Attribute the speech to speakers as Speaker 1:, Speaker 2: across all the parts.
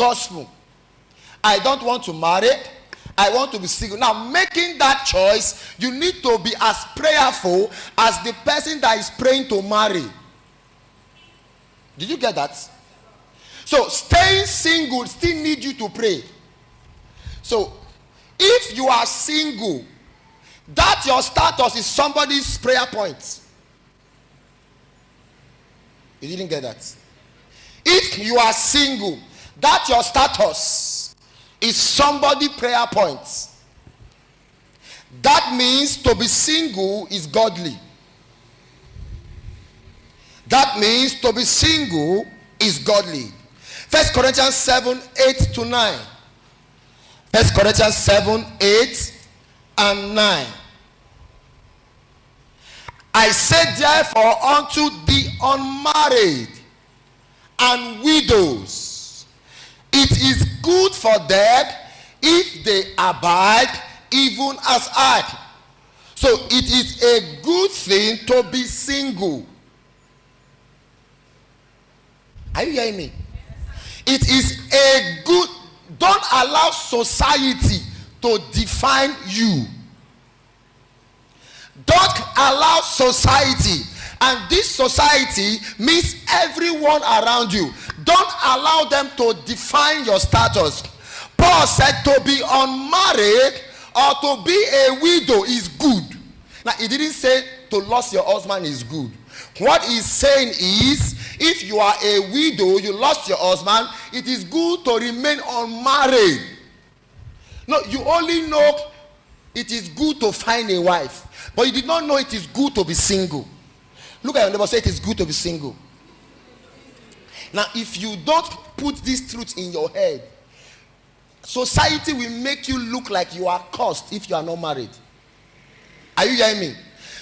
Speaker 1: gospel. I don't want to marry. I want to be single. Now, making that choice, you need to be as prayerful as the person that is praying to marry. Did you get that? So, staying single still need you to pray. So, if you are single, that your status is somebody's prayer point. You didn't get that? If you are single, that your status is somebody's prayer point. That means to be single is godly. That means to be single is godly. 1 Corinthians 7, 8 to 9. 1 Corinthians 7, 8 and 9. I say therefore unto the unmarried and widows, it is good for them if they abide even as I. So it is a good thing to be single. Are you hearing me? It is a good, don't allow society to define you. Don't allow society, and this society means everyone around you. Don't allow them to define your status. Paul said to be unmarried or to be a widow is good. Now, he didn't say to lose your husband is good. What he's saying is, if you are a widow, you lost your husband, it is good to remain unmarried. No, you only know it is good to find a wife, but you did not know it is good to be single. Look at your neighbor, say it is good to be single. Now, if you don't put this truth in your head, society will make you look like you are cursed if you are not married. Are you hearing me?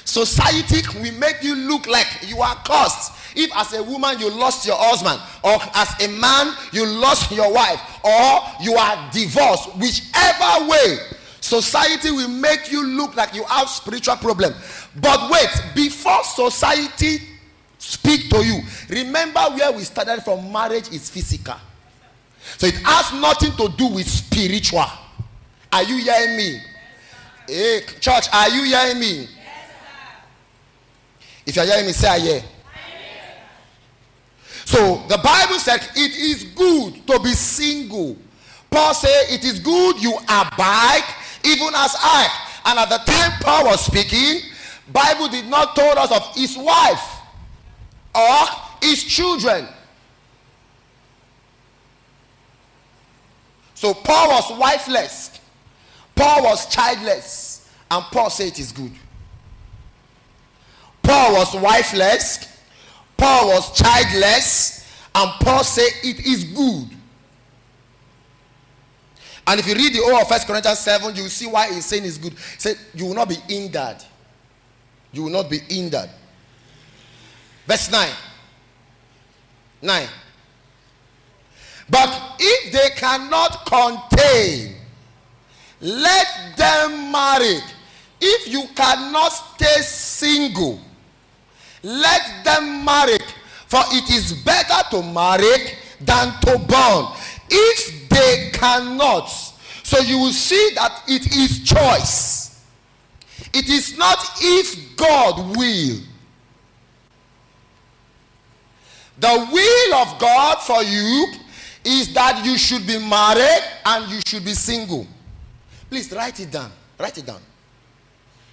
Speaker 1: Society will make you look like you are cursed if as a woman you lost your husband, or as a man you lost your wife, or you are divorced. Whichever way, society will make you look like you have spiritual problem. But wait, before society speak to you, remember where we started from. Marriage is physical, so it has nothing to do with spiritual. Are you hearing me? Hey, church, are you hearing me? If you are hearing me, say I hear. So the Bible said it is good to be single. Paul said it is good you abide even as I. And at the time Paul was speaking, Bible did not tell us of his wife or his children. So Paul was wifeless, Paul was childless, and Paul said it is good. Paul was wifeless, Paul was childless, and Paul said it is good. And if you read the whole of 1 Corinthians 7, you will see why he's saying it's good. He said, you will not be hindered. You will not be hindered. Verse 9. 9. But if they cannot contain, let them marry. If you cannot stay single, let them marry. For it is better to marry than to burn. If they cannot, so you will see that it is choice. It is not if God will. The will of God for you is that you should be married and you should be single. Please write it down. Write it down.